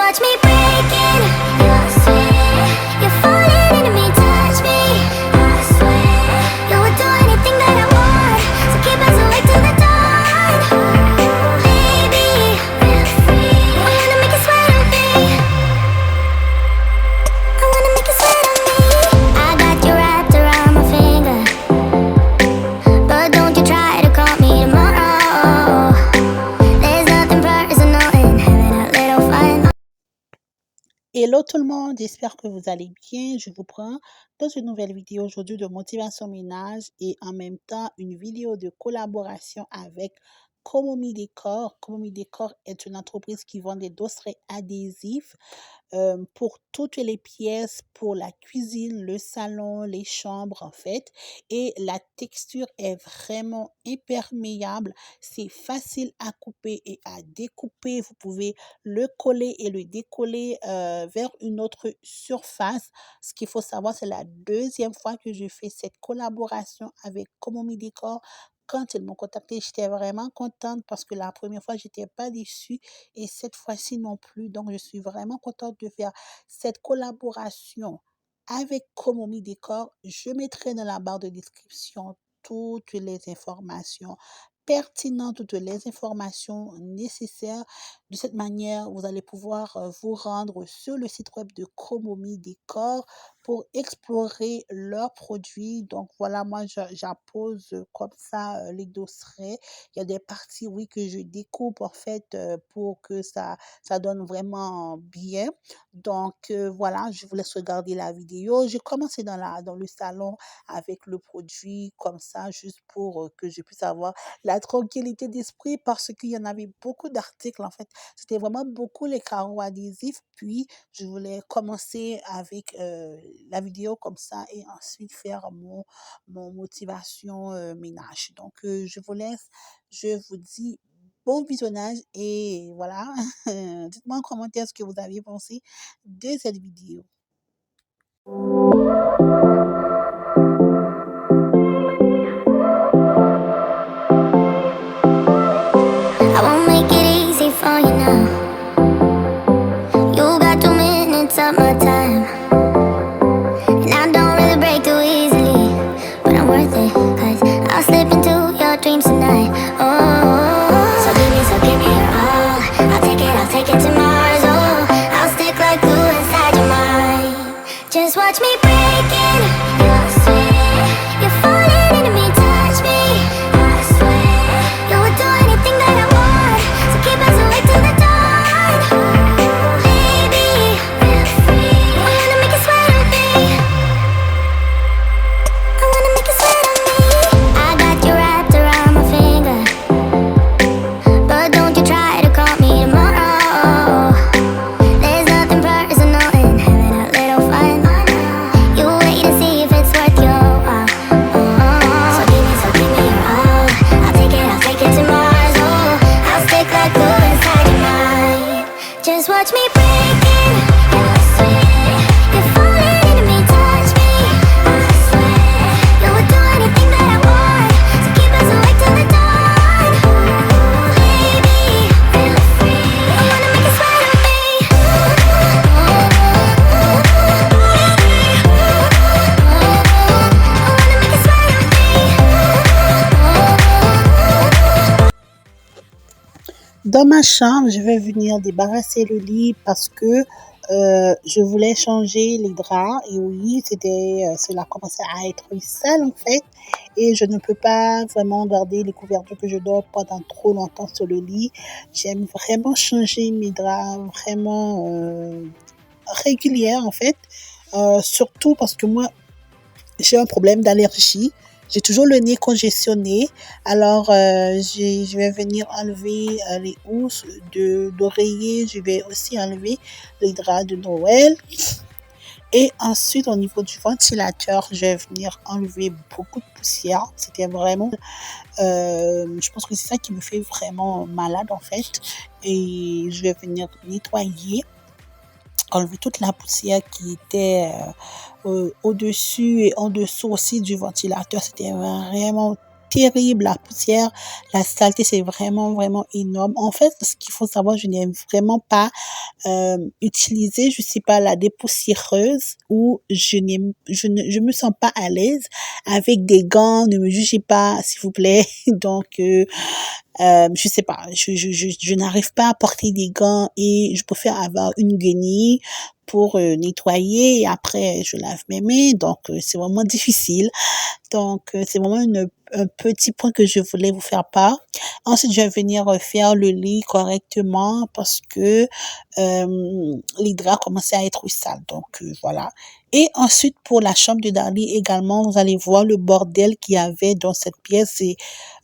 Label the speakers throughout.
Speaker 1: watch me breaking. You swear you're falling into me, touch me. I swear you would do anything that I want, so keep us awake till the dawn. Baby, feel free. I wanna make you sweat on me. I wanna make you sweat on me. I got you wrapped around my finger, but don't you try to call me tomorrow. There's nothing personal in having a little fun.
Speaker 2: Hello tout le monde, j'espère que vous allez bien. Je vous prends dans une nouvelle vidéo aujourd'hui de motivation ménage et en même temps une vidéo de collaboration avec Komomi Décor. Komomi Décor est une entreprise qui vend des dossers adhésifs pour toutes les pièces, pour la cuisine, le salon, les chambres en fait. Et la texture est vraiment imperméable. C'est facile à couper et à découper. Vous pouvez le coller et le décoller vers une autre surface. Ce qu'il faut savoir, c'est la deuxième fois que je fais cette collaboration avec Komomi Décor. Quand ils m'ont contacté, j'étais vraiment contente parce que la première fois, j'étais pas déçue et cette fois-ci non plus. Donc, je suis vraiment contente de faire cette collaboration avec Komomi Décor. Je mettrai dans la barre de description toutes les informations pertinentes, toutes les informations nécessaires. De cette manière, vous allez pouvoir vous rendre sur le site web de Komomi Décor pour explorer leurs produits. Donc voilà, moi j'appose comme ça les dossers. Il y a des parties, oui, que je découpe en fait pour que ça donne vraiment bien. Donc voilà, je vous laisse regarder la vidéo. J'ai commencé dans le salon avec le produit comme ça, juste pour que je puisse avoir la tranquillité d'esprit parce qu'il y en avait beaucoup d'articles en fait. C'était vraiment beaucoup les carreaux adhésifs. Puis, je voulais commencer avec la vidéo comme ça et ensuite faire mon motivation ménage. Donc, je vous laisse. Je vous dis bon visionnage et voilà. Dites-moi en commentaire ce que vous avez pensé de cette vidéo.
Speaker 1: I won't make it easy for you now. You got 2 minutes of my time, and I don't really break too easily, but I'm worth it, 'cause I'll slip into your dreams tonight. Oh, so give me your all. I'll take it to Mars. Oh, I'll stick like glue inside your mind. Just watch me breaking. You swear you're falling into me, touch me. I swear you would do anything that I want, so keep us awake till the dawn. Baby, feel free. I wanna make you sweat on me. I wanna make you sweat on me. I got you wrapped around my finger, but don't you try to call me tomorrow. There's nothing personal in having a little fun. You wait to see if it's worth your while. So give me your all. I'll take it to Mars. Oh, I'll stick like glue inside your mind. Just watch me breaking. You swear you're falling into me, touch me. I swear you would do anything that I want, so keep us awake till the dawn. Baby, feel free. I wanna make you sweat on me. I wanna make you sweat on me.
Speaker 2: Dans ma chambre, je vais venir débarrasser le lit parce que je voulais changer les draps et oui, cela commençait à être sale en fait et je ne peux pas vraiment garder les couvertures que je dors pendant trop longtemps sur le lit. J'aime vraiment changer mes draps vraiment régulière en fait, surtout parce que moi j'ai un problème d'allergie. J'ai toujours le nez congestionné. Alors, je vais venir enlever les housses d'oreiller. Je vais aussi enlever les draps de Noël. Et ensuite, au niveau du ventilateur, je vais venir enlever beaucoup de poussière. C'était vraiment... je pense que c'est ça qui me fait vraiment malade en fait. Et je vais venir nettoyer, enlever toute la poussière qui était au-dessus et en dessous aussi du ventilateur. C'était vraiment terrible, la poussière, la saleté, c'est vraiment, vraiment énorme. En fait, ce qu'il faut savoir, je n'ai vraiment pas utilisé, je sais pas, la dépoussiéreuse ou je me sens pas à l'aise avec des gants, ne me jugez pas, s'il vous plaît. Donc, je sais pas, je n'arrive pas à porter des gants et je préfère avoir une guenille pour nettoyer et après je lave mes mains. Donc, c'est vraiment difficile. Donc, c'est vraiment un petit point que je voulais vous faire part. Ensuite, je vais venir faire le lit correctement parce que les draps commençaient à être sales. Donc, voilà. Et ensuite, pour la chambre de Darlie également, vous allez voir le bordel qu'il y avait dans cette pièce. C'est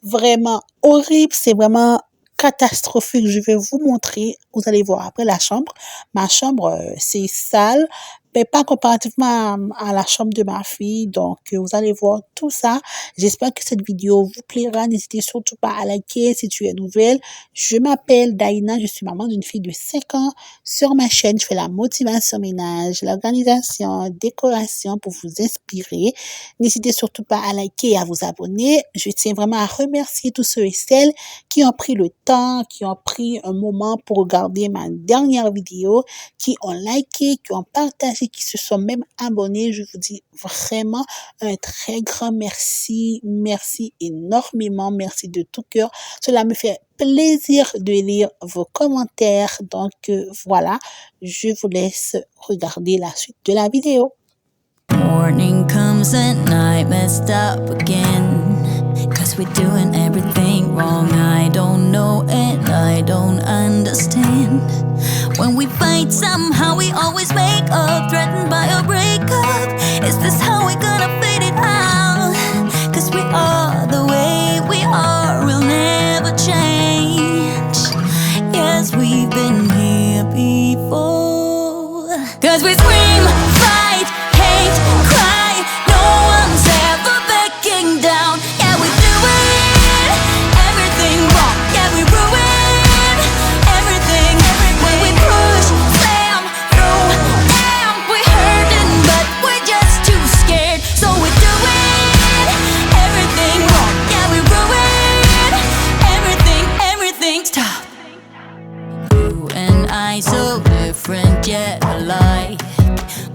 Speaker 2: vraiment horrible. C'est vraiment catastrophique. Je vais vous montrer. Vous allez voir après la chambre. Ma chambre, c'est sale, mais pas comparativement à la chambre de ma fille. Donc, vous allez voir tout ça. J'espère que cette vidéo vous plaira. N'hésitez surtout pas à liker si tu es nouvelle. Je m'appelle Daina. Je suis maman d'une fille de 5 ans. Sur ma chaîne, je fais la motivation ménage, l'organisation, décoration pour vous inspirer. N'hésitez surtout pas à liker et à vous abonner. Je tiens vraiment à remercier tous ceux et celles qui ont pris le temps, qui ont pris un moment pour regarder ma dernière vidéo, qui ont liké, qui ont partagé, qui se sont même abonnés. Je vous dis vraiment un très grand merci. Merci énormément. Merci de tout cœur. Cela me fait plaisir de lire vos commentaires. Donc, voilà, je vous laisse regarder la suite de la vidéo.
Speaker 3: Morning comes at night, messed up again. 'Cause we're doing everything wrong. I don't know and I don't understand. When we fight, somehow we always make up, threatened by a breakup. Is this how we're gonna fade it out? 'Cause we are the way we are, we'll never change. Yes, we've been here before. 'Cause we scream, fight, hate, cry. No one's ever backing down. Yeah, we do it. Everything wrong. Yeah, we ruin everything. When we push, slam, through, damn, we're hurting, but we're just too scared. So we do it. Everything wrong. Yeah, we ruin everything. Everything. Stop. You and I so different yet alike.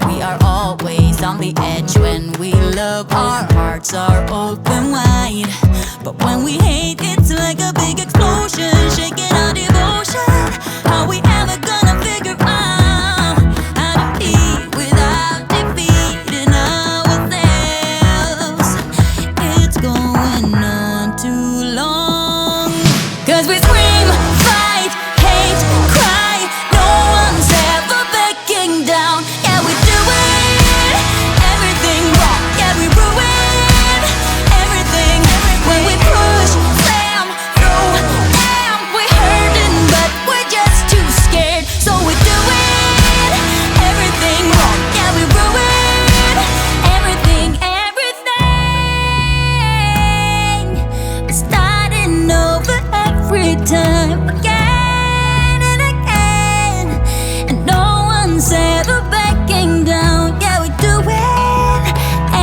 Speaker 3: We are always on the edge when we love. Our hearts are open wide. But when we hate, it's like a big explosion, shaking our devotion. How we ever gonna figure out how to be without defeating ourselves? It's going on too long. 'Cause we scream, fight, hate, cry. No one's ever backing down. Yeah, we do it. Everything wrong. Yeah, we ruin everything. When we push, slam, through, damn, we're hurting, but we're just too scared. So we do it. Everything wrong. Yeah, we ruin everything. Everything. Starting over every time, again and again. And no one's ever backing down. Yeah, we do it.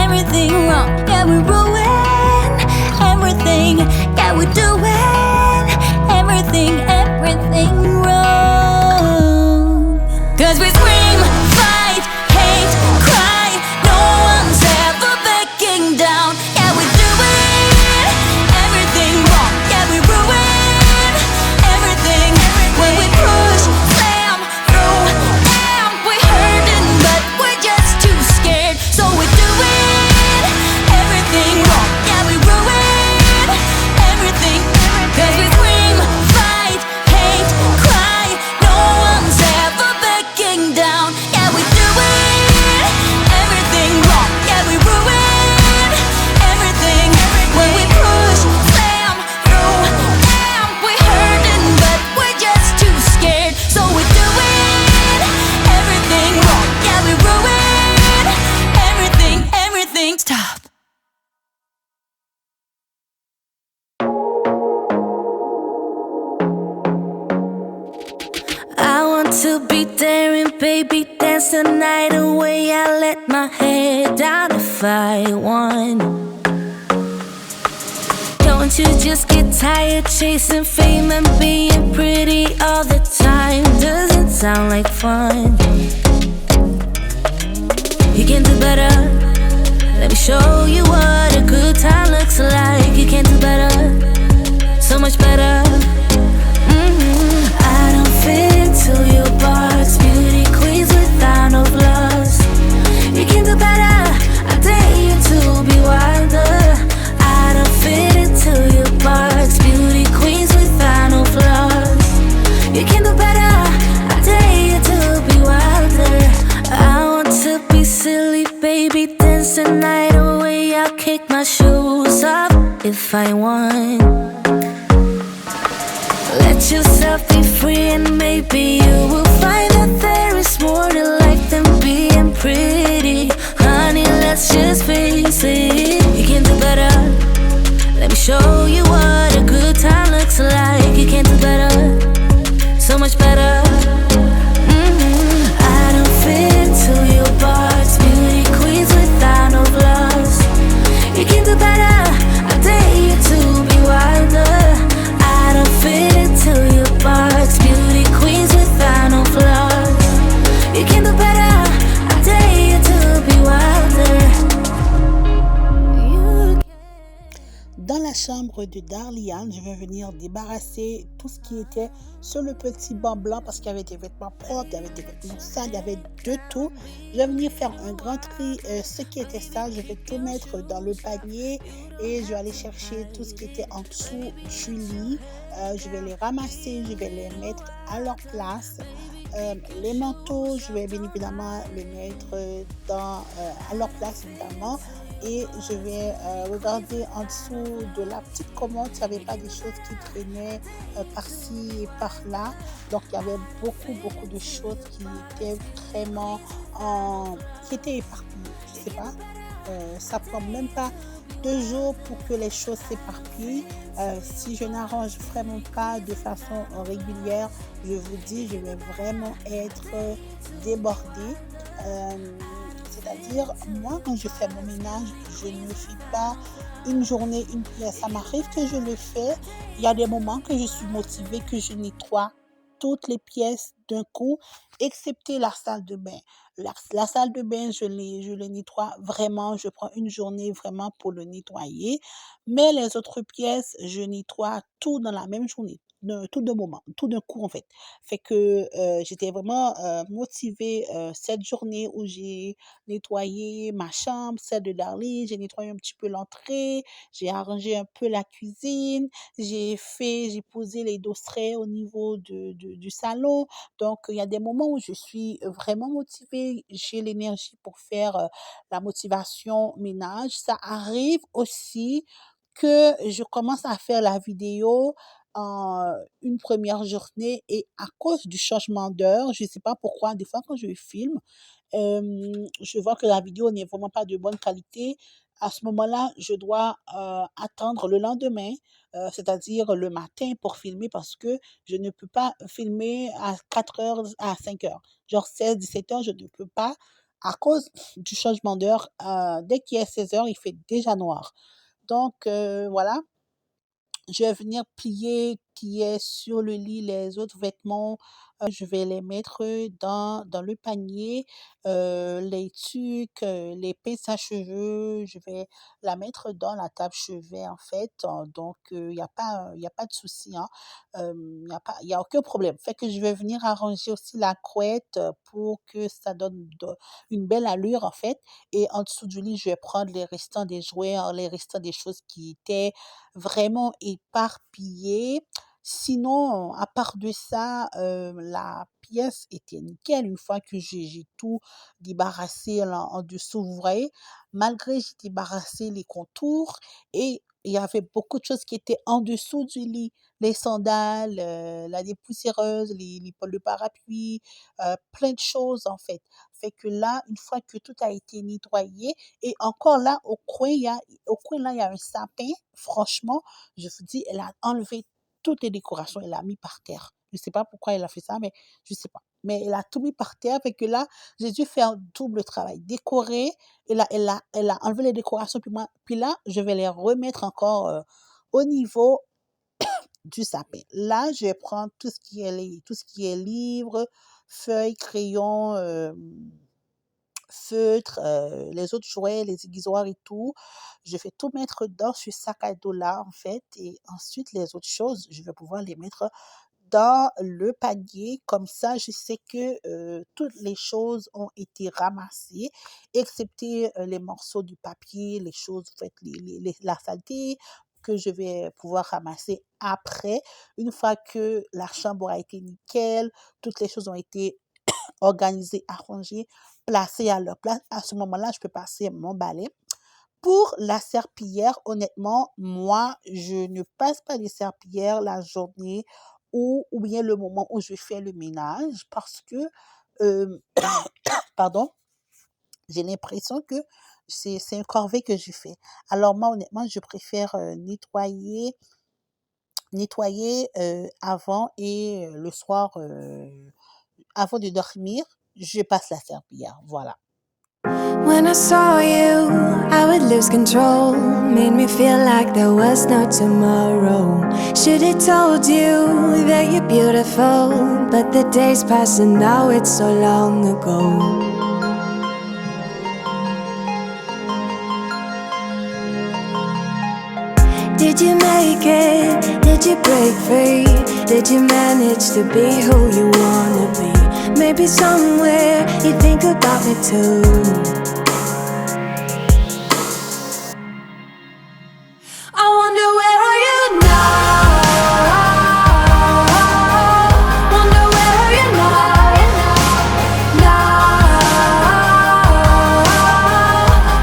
Speaker 3: Everything wrong. Yeah, we ruin everything. Yeah, we do it. Everything, everything wrong. 'Cause we scream, fight, hate, cry. No one's ever backing down. Yeah, we do it. Everything wrong. Yeah, we ruin everything. When we push, slam, through, damn, we're hurting, but we're just too scared. So we do it. Everything wrong. Yeah, we ruin everything. 'Cause we scream, fight, hate, cry. No one's ever backing down. Yeah, we do it. Everything wrong. Yeah, we ruin everything. When we push, slam, through, damn, we're hurting, but we're just too scared. So we do it. Everything wrong. Yeah, we ruin everything. Everything. Stop. I want to be there and baby dance the night away. I let my head down if I want. Yo, Won't you just get tired chasing fame and being pretty all the time? Doesn't sound like fun. You can do better. Let me show you what a good time looks like. You can do better, so much better. I don't fit into your box. Beauty queens without no flaws. You can do better. I dare you to be wilder. I don't fit into your box. Beauty queens without no flaws. You can do better. I dare you to be wilder. I want to be silly, baby, dance the night away. I'll kick my shoes off if I want. Let yourself be free and maybe you will find that there is more to life than being pretty. Honey, let's just face it. You can do better. Let me show you what a good time looks like. You can do better, so much better. I don't fit into your box. Beauty queens without no flaws. You can do better. I dare you to be wilder. I don't fit into your box. Beauty queens without no flaws. You can do better. I dare you to be wilder. You
Speaker 2: Dans la chambre de Darliane, je vais venir débarrasser tout ce qui était sur le petit banc blanc parce qu'il y avait des vêtements propres, il y avait des vêtements sales, il y avait de tout. Je vais venir faire un grand tri. Ce qui était sale, je vais tout mettre dans le panier et je vais aller chercher tout ce qui était en dessous du lit. Je vais les ramasser, je vais les mettre à leur place. Les manteaux, je vais bien évidemment les mettre à leur place évidemment. Et je vais regarder en dessous de la petite commode s'il n'y avait pas des choses qui traînaient par-ci et par-là. Donc il y avait beaucoup de choses qui étaient vraiment qui étaient éparpillées. Je sais pas, ça prend même pas 2 jours pour que les choses s'éparpillent. Si je n'arrange vraiment pas de façon régulière, je vous dis, je vais vraiment être débordée. C'est-à-dire, moi, quand je fais mon ménage, je ne fais pas une journée, une pièce. Ça m'arrive que je le fais. Il y a des moments que je suis motivée, que je nettoie toutes les pièces d'un coup, excepté la salle de bain. La salle de bain, je le nettoie vraiment. Je prends une journée vraiment pour le nettoyer. Mais les autres pièces, je nettoie tout dans la même journée. Tout d'un moment, tout d'un coup en fait. Fait que j'étais vraiment motivée cette journée où j'ai nettoyé ma chambre, celle de Darlie, j'ai nettoyé un petit peu l'entrée, j'ai arrangé un peu la cuisine, j'ai posé les dossierets au niveau du salon. Donc, il y a des moments où je suis vraiment motivée, j'ai l'énergie pour faire la motivation ménage. Ça arrive aussi que je commence à faire la vidéo en une première journée et à cause du changement d'heure, je ne sais pas pourquoi, des fois quand je filme, je vois que la vidéo n'est vraiment pas de bonne qualité. À ce moment-là, je dois attendre le lendemain, c'est-à-dire le matin pour filmer parce que je ne peux pas filmer à 4 heures, à 5 heures. Genre 16, 17 heures, je ne peux pas à cause du changement d'heure. Dès qu'il est 16 heures, il fait déjà noir. Donc, voilà, je vais venir plier qui est sur le lit les autres vêtements. Je vais les mettre dans le panier. Les tuques, les pinces à cheveux, je vais la mettre dans la table chevet en fait. Donc, il y a pas de souci. Hein. Il y a aucun problème. Fait que je vais venir arranger aussi la couette pour que ça donne une belle allure en fait. Et en dessous du lit, je vais prendre les restants des jouets, hein, les restants des choses qui étaient vraiment éparpillées. Sinon, à part de ça, la pièce était nickel une fois que j'ai tout débarrassé là en dessous, vous voyez? Malgré j'ai débarrassé les contours et il y avait beaucoup de choses qui étaient en dessous du lit. Les sandales, la dépoussiéreuse, le parapluie, plein de choses en fait. Fait que là, une fois que tout a été nettoyé et encore là, au coin là, il y a un sapin. Franchement, je vous dis, elle a enlevé toutes les décorations, elle a mis par terre. Je ne sais pas pourquoi elle a fait ça, mais je ne sais pas. Mais elle a tout mis par terre, fait que là, j'ai dû faire un double travail. Décorer, elle a enlevé les décorations, puis là, je vais les remettre encore Au niveau du sapin, là, je vais prendre tout ce qui est livres, feuilles, crayons, feutres, les autres jouets, les aiguisoirs et tout. Je vais tout mettre dans ce sac à dos-là, en fait, et ensuite les autres choses, je vais pouvoir les mettre dans le panier. Comme ça, je sais que toutes les choses ont été ramassées, excepté les morceaux du papier, les choses, en fait, la saleté que je vais pouvoir ramasser après, une fois que la chambre a été nickel, toutes les choses ont été organisées, arrangées, placées à leur place. À ce moment-là, je peux passer mon balai. Pour la serpillière, honnêtement, moi, je ne passe pas les serpillères la journée ou bien le moment où je fais le ménage parce que, euh, pardon, j'ai l'impression que c'est un corvée que je fais. Alors moi, honnêtement, je préfère nettoyer avant et le soir, avant de dormir, je passe la serpillière. Voilà.
Speaker 3: When I saw you, I would lose control. Made me feel like there was no tomorrow. Should've told you that you're beautiful, but the days pass and now it's so long ago. Did you make it? Did you break free? Did you manage to be who you wanna be? Maybe somewhere you think about me too. I wonder where are you now? Wonder where are you now?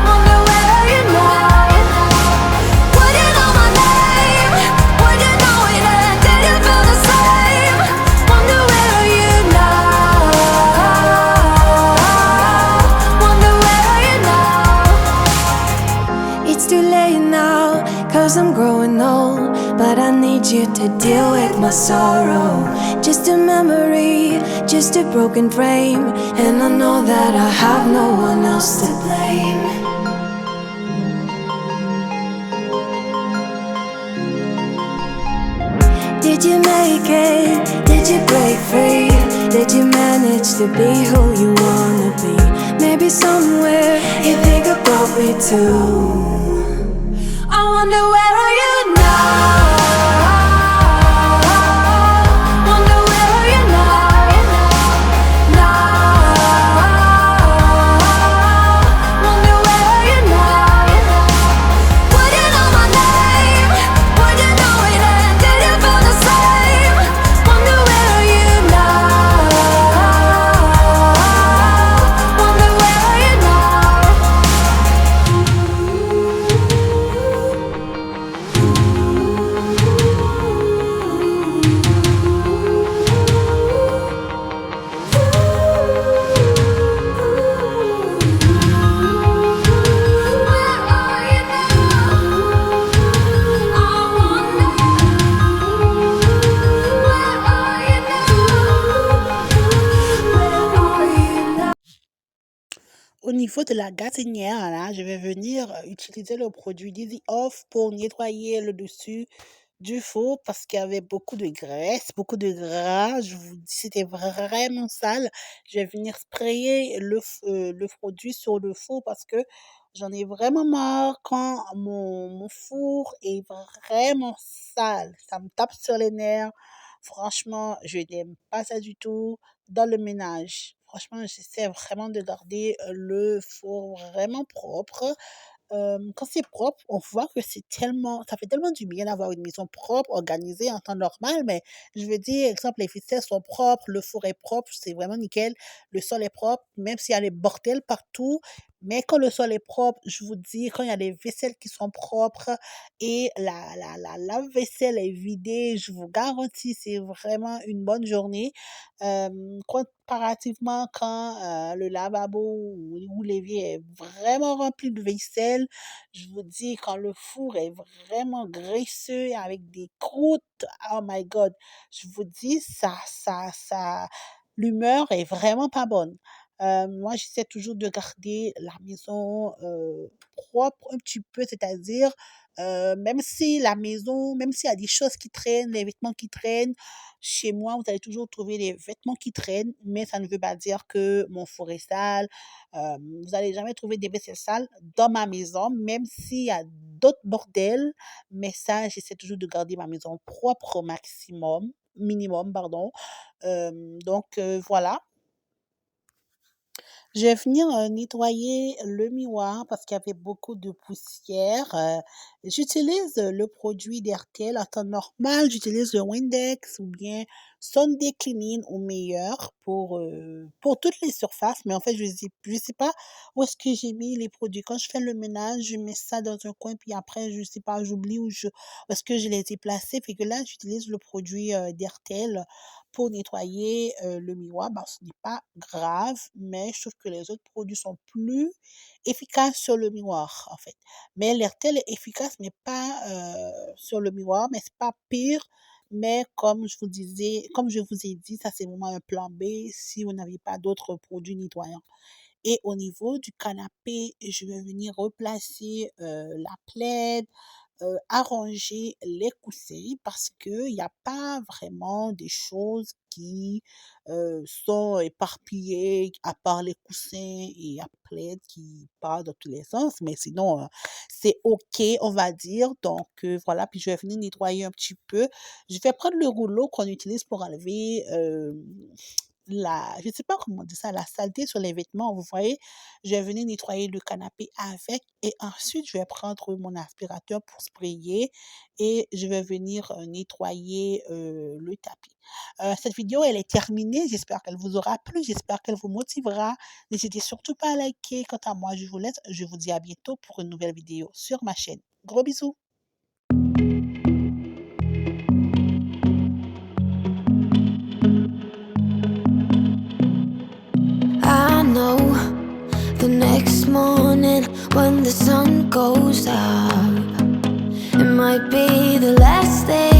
Speaker 3: Wonder where are you now? Would you know my name? Would you know it and did you feel the same? Wonder where are you now? Wonder where are you now? It's too late now, 'cause I'm growing old, but I need you to deal with my sorrow. Just a memory, just a broken frame, and I know that I have no one else to blame. Did you make it? Did you break free? Did you manage to be who you wanna be? Maybe somewhere you think about me too. I wonder where are you now? Wonder where are you now? Wonder where are you now? Would you know my name? Would you know it and did you feel the same? Wonder where are you now? Wonder where are you
Speaker 2: Au niveau de la gâtinière, là, je vais venir utiliser le produit Dizzy Off pour nettoyer le dessus du four parce qu'il y avait beaucoup de graisse, beaucoup de gras. Je vous dis, c'était vraiment sale. Je vais venir sprayer le produit sur le four parce que j'en ai vraiment marre quand mon four est vraiment sale. Ça me tape sur les nerfs. Franchement, je n'aime pas ça du tout dans le ménage. Franchement, j'essaie vraiment de garder le four vraiment propre. Quand c'est propre, on voit que ça fait tellement du bien d'avoir une maison propre, organisée en temps normal, mais je veux dire, exemple, les ficelles sont propres, le four est propre, c'est vraiment nickel, le sol est propre, même s'il y a les bordels partout, mais quand le sol est propre, je vous dis, quand il y a les vaisselles qui sont propres et la lave-vaisselle est vidée, je vous garantis, c'est vraiment une bonne journée. Comparativement quand le lavabo ou l'évier est vraiment rempli de vaisselle, je vous dis, quand le four est vraiment graisseux avec des croûtes, oh my God, je vous dis, l'humeur est vraiment pas bonne. Moi, j'essaie toujours de garder la maison propre un petit peu, c'est-à-dire Même si la maison, même s'il y a des choses qui traînent, les vêtements qui traînent, chez moi, vous allez toujours trouver les vêtements qui traînent, mais ça ne veut pas dire que mon four est sale. Vous n'allez jamais trouver des vaisselles sales dans ma maison, même s'il y a d'autres bordels. Mais ça, j'essaie toujours de garder ma maison propre au maximum, minimum, pardon. Voilà. Je vais venir, nettoyer le miroir parce qu'il y avait beaucoup de poussière. J'utilise, le produit d'Hertel en temps normal, j'utilise le Windex ou bien Sunday Cleaning au meilleur pour toutes les surfaces, mais en fait, je sais pas où est-ce que j'ai mis les produits. Quand je fais le ménage, je mets ça dans un coin, puis après, je sais pas, j'oublie où est-ce que je les ai placés. Fait que là, j'utilise le produit, d'Hertel pour nettoyer, le miroir. Ben, ce n'est pas grave, mais je trouve que les autres produits sont plus efficaces sur le miroir, en fait. Mais l'Airtel est efficace, mais pas, sur le miroir, mais c'est pas pire. Mais comme je vous ai dit, ça c'est vraiment un plan B si vous n'avez pas d'autres produits nettoyants. Et au niveau du canapé, je vais venir replacer, la plaide, arranger les coussins parce qu'il y a pas vraiment des choses qui, sont éparpillées à part les coussins et la plaide qui part dans tous les sens. Mais sinon, c'est OK, on va dire. Voilà, puis je vais venir nettoyer un petit peu. Je vais prendre le rouleau qu'on utilise pour enlever, je ne sais pas comment on dit ça, la saleté sur les vêtements, vous voyez? Je vais venir nettoyer le canapé avec et ensuite je vais prendre mon aspirateur pour sprayer et je vais venir, nettoyer, le tapis. Cette vidéo, elle est terminée. J'espère qu'elle vous aura plu, j'espère qu'elle vous motivera. N'hésitez surtout pas à liker. Quant à moi, je vous laisse. Je vous dis à bientôt pour une nouvelle vidéo sur ma chaîne. Gros bisous.
Speaker 1: I know the next morning when the sun goes up, it might be the last day